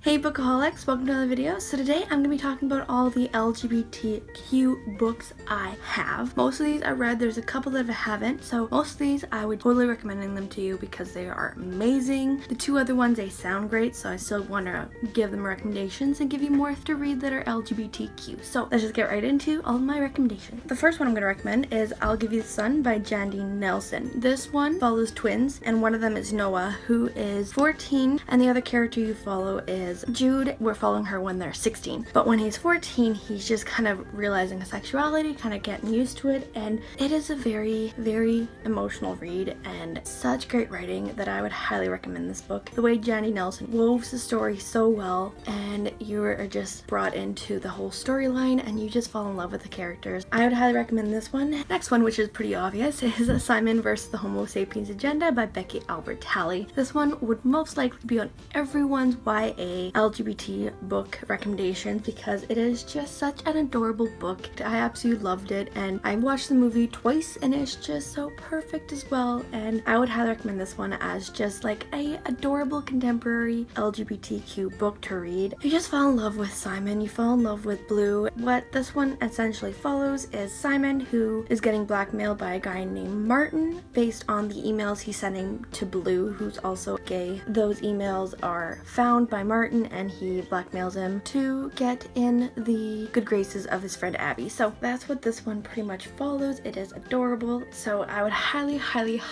Hey bookaholics, welcome to another video. So today I'm going to be talking about all the LGBTQ books I have. Most of these I read, there's a couple that I haven't, so most of these I would totally recommend them to you because they are amazing. The two other ones, they sound great, so I still want to give them recommendations and give you more to read that are LGBTQ. So let's just get right into all of my recommendations. The first one I'm going to recommend is I'll Give You the Sun by Jandy Nelson. This one follows twins, and one of them is Noah, who is 14, and the other character you follow is Jude. We're following her when they're 16, but when he's 14 he's just kind of realizing his sexuality, kind of getting used to it, and it is a very emotional read and such great writing that I would highly recommend this book. The way Jandy Nelson woves the story so well, and you are just brought into the whole storyline and you just fall in love with the characters. I would highly recommend this one. Next one, which is pretty obvious, is Simon vs. the Homo Sapiens Agenda by Becky Albertalli. This one would most likely be on everyone's YA LGBT book recommendations because it is just such an adorable book. I absolutely loved it, and I watched the movie twice and it's just so perfect as well, and I would highly recommend this one as just like a adorable contemporary LGBTQ book to read. You just fall in love with Simon, you fall in love with Blue. What this one essentially follows is Simon, who is getting blackmailed by a guy named Martin based on the emails he's sending to Blue, who's also gay. Those emails are found by Martin and he blackmails him to get in the good graces of his friend Abby. So that's what this one pretty much follows. It is adorable, so I would highly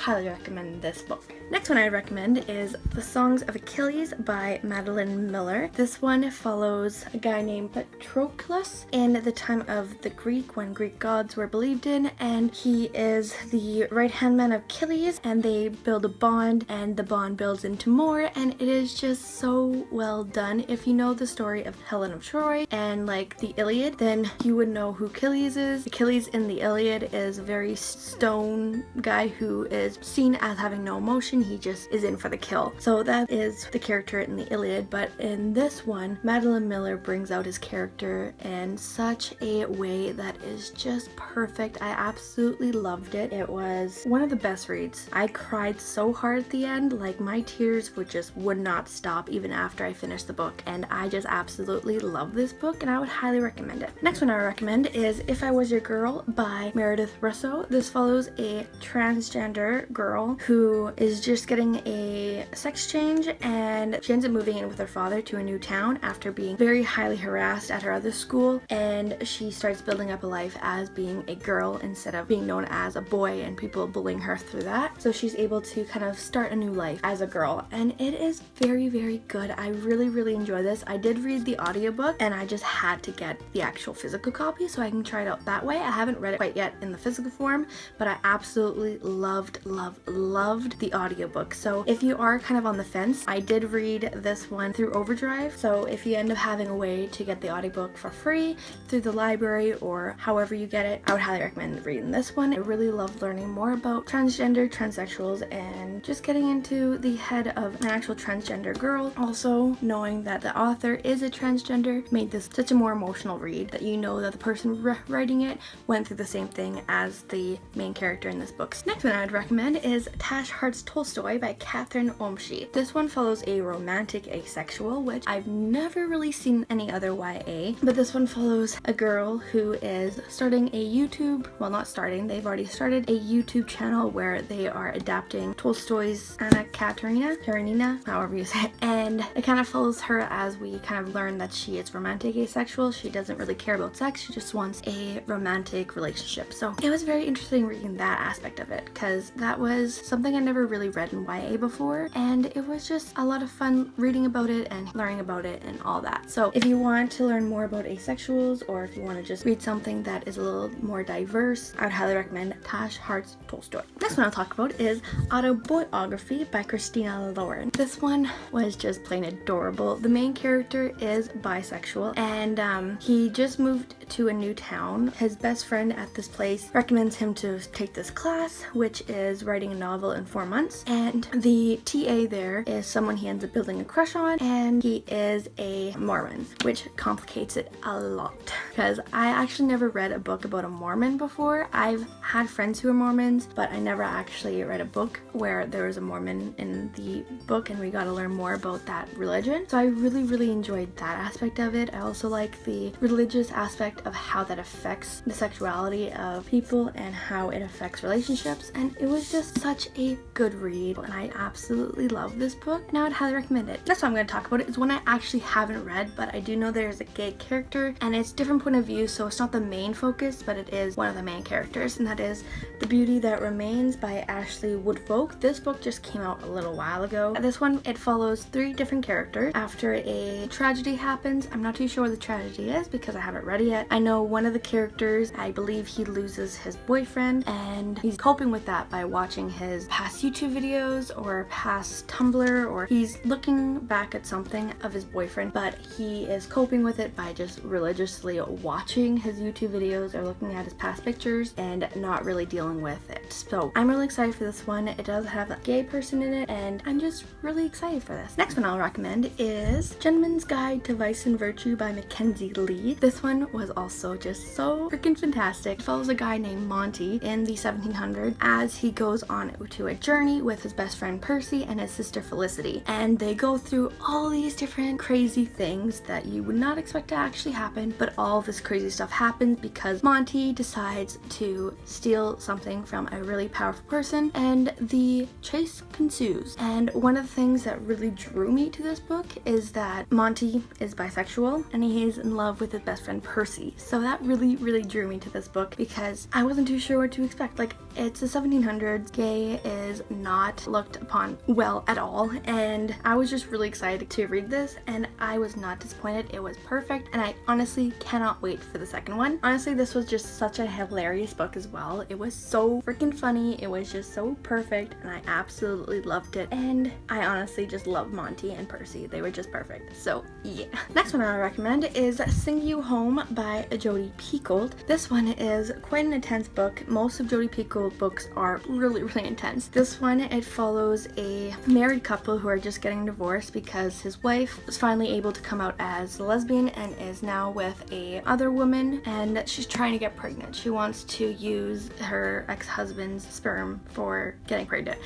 recommend this book. Next one I recommend is The Songs of Achilles by Madeline Miller. This one follows a guy named Patroclus in the time of the Greek, when Greek gods were believed in, and he is the right-hand man of Achilles, and they build a bond, and the bond builds into more, and it is just so well done. If you know the story of Helen of Troy and like the Iliad, then you would know who Achilles is. Achilles in the Iliad is a very stone guy who is seen as having no emotion. He just is in for the kill. So that is the character in the Iliad, but in this one, Madeline Miller brings out his character in such a way that is just perfect. I absolutely loved it. It was one of the best reads. I cried so hard at the end, like my tears would not stop even after I finished the book, and I just absolutely love this book and I would highly recommend it. Next one I recommend is If I Was Your Girl by Meredith Russo. This follows a transgender girl who is just getting a sex change, and she ends up moving in with her father to a new town after being very highly harassed at her other school, and she starts building up a life as being a girl instead of being known as a boy and people bullying her through that. So she's able to kind of start a new life as a girl, and it is very good. I really enjoy this. I did read the audiobook and I just had to get the actual physical copy so I can try it out that way. I haven't read it quite yet in the physical form, but I absolutely loved the audiobook. So if you are kind of on the fence, I did read this one through Overdrive, so if you end up having a way to get the audiobook for free through the library or however you get it, I would highly recommend reading this one. I really love learning more about transgender, transsexuals, and just getting into the head of an actual transgender girl. Also knowing that the author is a transgender made this such a more emotional read, that you know that the person writing it went through the same thing as the main character in this book. Next one I'd recommend is Tash Hart's Tolstoy by Catherine Omshi. This one follows a romantic asexual, which I've never really seen any other YA, but this one follows a girl who is starting a YouTube, well, not starting, they've already started a YouTube channel where they are adapting Tolstoy's Anna Karenina, however you say it, and it kind of follows her as we kind of learn that she is romantic asexual. She doesn't really care about sex, she just wants a romantic relationship. So it was very interesting reading that aspect of it because that was something I never really read in YA before, and it was just a lot of fun reading about it and learning about it and all that. So if you want to learn more about asexuals, or if you want to just read something that is a little more diverse, I would highly recommend Tash Hart's Tolstoy. Next one I'll talk about is Autobiography by Christina Lauren. This one was just plain adorable. The main character is bisexual, and he just moved to a new town. His best friend at this place recommends him to take this class, which is writing a novel in 4 months, and the TA there is someone he ends up building a crush on, and he is a Mormon, which complicates it a lot because I actually never read a book about a Mormon before. I've had friends who are Mormons, but I never actually read a book where there was a Mormon in the book and we got to learn more about that religion. religion. So I really enjoyed that aspect of it. I also like the religious aspect of how that affects the sexuality of people and how it affects relationships, and it was just such a good read, and I absolutely love this book and I would highly recommend it. Next one I'm going to talk about is one I actually haven't read, but I do know there's a gay character and it's different point of view, so it's not the main focus, but it is one of the main characters, and that is The Beauty That Remains by Ashley Woodfolk. This book just came out a little while ago. This one, it follows 3 different characters after a tragedy happens. I'm not too sure what the tragedy is because I haven't read it yet. I know one of the characters, I believe he loses his boyfriend, and he's coping with that by watching his past YouTube videos or past Tumblr, or he's looking back at something of his boyfriend, but he is coping with it by just religiously watching his YouTube videos or looking at his past pictures and not really dealing with it. So I'm really excited for this one. It does have a gay person in it, and I'm just really excited for this. Next one I'll recommend is Gentleman's Guide to Vice and Virtue by Mackenzie Lee. This one was also just so freaking fantastic. It follows a guy named Monty in the 1700s as he goes on to a journey with his best friend Percy and his sister Felicity, and they go through all these different crazy things that you would not expect to actually happen, but all this crazy stuff happens because Monty decides to steal something from a really powerful person, and the chase ensues. And one of the things that really drew me to this book is that Monty is bisexual and he is in love with his best friend Percy. So that really drew me to this book because I wasn't too sure what to expect. Like, it's the 1700s, gay is not looked upon well at all, and I was just really excited to read this and I was not disappointed. It was perfect and I honestly cannot wait for the second one. Honestly, this was just such a hilarious book as well. It was so freaking funny. It was just so perfect and I absolutely loved it, and I honestly just love Monty and Percy. They were just perfect. So yeah. Next one I recommend is Sing You Home by Jodi Picoult. This one is quite an intense book. Most of Jodi Picoult books are really intense. This one, it follows a married couple who are just getting divorced because his wife was finally able to come out as a lesbian and is now with a other woman, and she's trying to get pregnant. She wants to use her ex-husband's sperm for getting pregnant.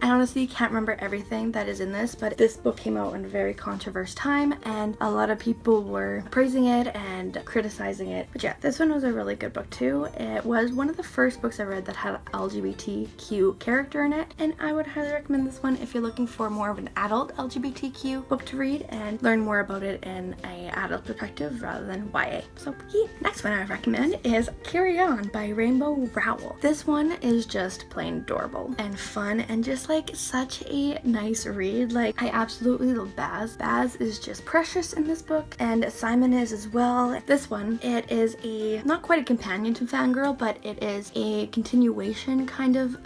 I honestly can't remember everything that is in this, but this book came out in a very controversial time and a lot of people were praising it and criticizing it. But yeah, this one was a really good book too. It was one of the first books I read that had an LGBTQ character in it, and I would highly recommend this one if you're looking for more of an adult LGBTQ book to read and learn more about it in an adult perspective rather than YA. So yeah. Next one I recommend is Carry On by Rainbow Rowell. This one is just plain adorable and fun and just like such a nice read. Like, I absolutely love Baz. Baz is just precious in this book, and Simon is as well. This one, it is not quite a companion to Fangirl, but it is a continuation kind of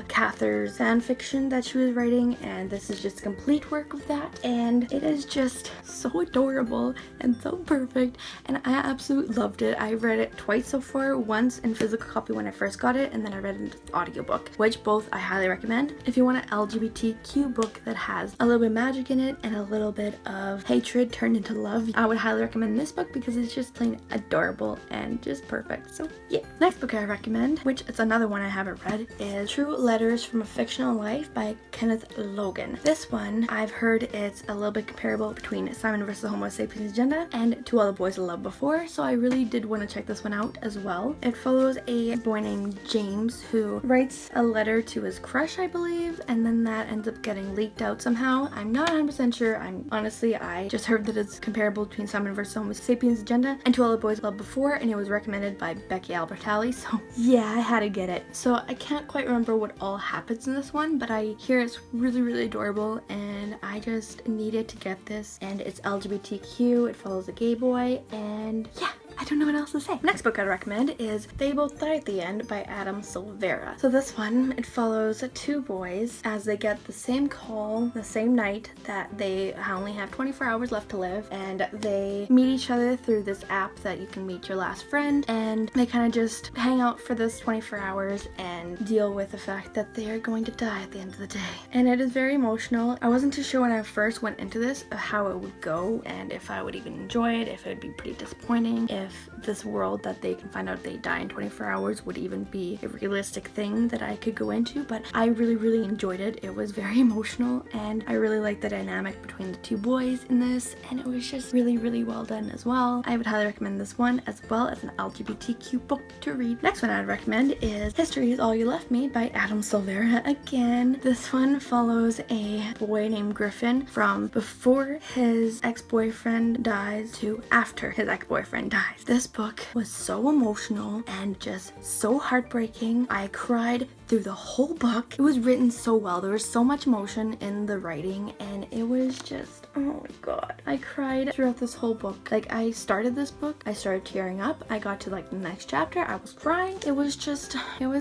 Cather's fan fiction that she was writing, and this is just a complete work of that, and it is just so adorable and so perfect, and I absolutely loved it. I read it twice so far, once in physical copy when I first got it, and then I read it in audiobook, which both I highly recommend. If you want an LGBTQ book that has a little bit of magic in it and a little bit of hatred turned into love, I would highly recommend this book because it's just plain adorable and just perfect. So yeah. Next book I recommend, which it's another one I haven't read, is True Letters from a Fictional Life by Kenneth Logan. This one, I've heard it's a little bit comparable between Simon vs. the Homo Sapiens Agenda and To All the Boys I Loved Before, so I really did want to check this one out as well. It follows a boy named James who writes a letter to his crush, I believe, and then that ends up getting leaked out somehow. I'm not 100% sure. I just heard that it's comparable between Simon vs. Homo Sapiens Agenda and To All the Boys I Loved Before, and it was recommended by Becky Albertalli, so yeah, I had to get it. So I can't quite remember what all happens in this one, but I hear it's really adorable, and I just needed to get this, and it's LGBTQ, it follows a gay boy, and yeah, I don't know what else to say. Next book I'd recommend is They Both Die at the End by Adam Silvera. So this one, it follows 2 boys as they get the same call the same night that they only have 24 hours left to live, and they meet each other through this app that you can meet your last friend, and they kind of just hang out for this 24 hours and deal with the fact that they are going to die at the end of the day. And it is very emotional. I wasn't too sure when I first went into this of how it would go and if I would even enjoy it, if it would be pretty disappointing, if this world that they can find out they die in 24 hours would even be a realistic thing that I could go into, but I really enjoyed it. It was very emotional, and I really liked the dynamic between the two boys in this, and it was just really well done as well. I would highly recommend this one as well as an LGBTQ book to read. Next one I'd recommend is History Is All You Left Me by Adam Silvera again. This one follows a boy named Griffin from before his ex-boyfriend dies to after his ex-boyfriend dies. This book was so emotional and just so heartbreaking. I cried through the whole book. It was written so well. There was so much emotion in the writing, and it was just, oh my god. I cried throughout this whole book. Like, I started this book, I started tearing up. I got to like the next chapter, I was crying. It was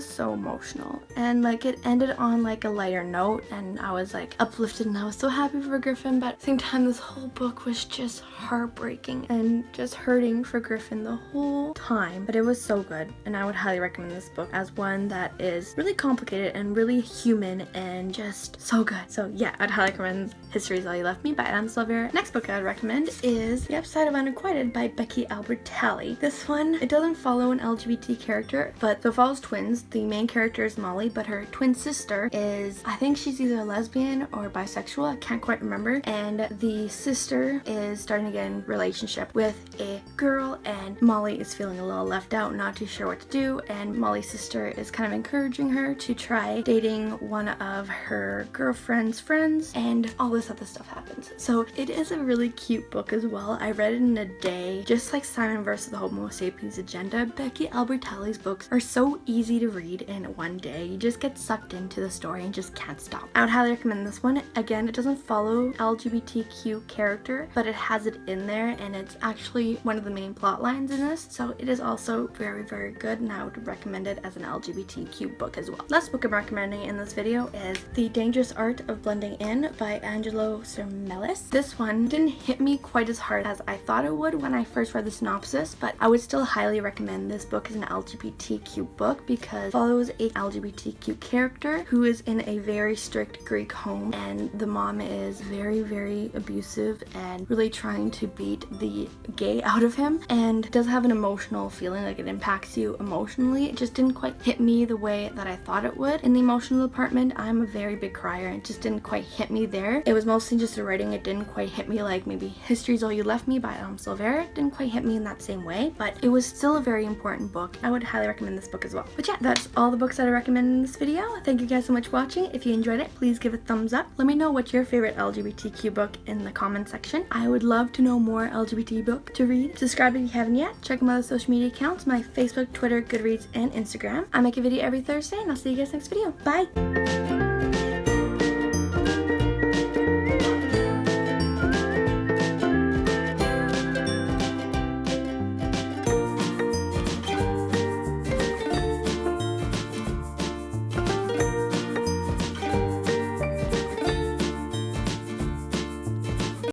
so emotional. And like, it ended on like a lighter note, and I was like uplifted, and I was so happy for Griffin, but at the same time, this whole book was just heartbreaking and just hurting for Griffin the whole time. But it was so good, and I would highly recommend this book as one that is really complicated and really human and just so good. So yeah, I'd highly recommend History Is All You Left Me by Adam Silvera. Next book I'd recommend is The Upside of Unrequited by Becky Albertalli. This one, it doesn't follow an LGBT character, but it follows twins. The main character is Molly, but her twin sister is, I think she's either a lesbian or bisexual, I can't quite remember, and the sister is starting to get in a relationship with a girl, and Molly is feeling a little left out, not too sure what to do, and Molly's sister is kind of encouraging her to try dating one of her girlfriend's friends, and all this other stuff happens. So it is a really cute book as well. I read it in a day, just like Simon versus the Homo Sapiens Agenda. Becky Albertalli's books are so easy to read in one day. You just get sucked into the story and just can't stop. I would highly recommend this one. Again, it doesn't follow LGBTQ character, but it has it in there, and it's actually one of the main plot lines in this, so it is also very good, and I would recommend it as an LGBTQ book as well. Last book I'm recommending in this video is The Dangerous Art of Blending In by Angelo Sermelis. This one didn't hit me quite as hard as I thought it would when I first read the synopsis, but I would still highly recommend this book as an LGBTQ book because it follows a LGBTQ character who is in a very strict Greek home, and the mom is very abusive and really trying to beat the gay out of him, and does have an emotional feeling, like it impacts you emotionally. It just didn't quite hit me the way that I thought it would. In the emotional department, I'm a very big crier, and it just didn't quite hit me there. It was mostly just the writing. It didn't quite hit me like maybe History's All You Left Me by Adam Silvera. It didn't quite hit me in that same way, but it was still a very important book. I would highly recommend this book as well. But yeah, that's all the books that I recommend in this video. Thank you guys so much for watching. If you enjoyed it, please give a thumbs up. Let me know what's your favorite LGBTQ book in the comment section. I would love to know more LGBT book to read. Subscribe if you haven't yet. Check my other social media accounts, my Facebook, Twitter, Goodreads, and Instagram. I make a video every Thursday, and I'll see you guys next video. Bye!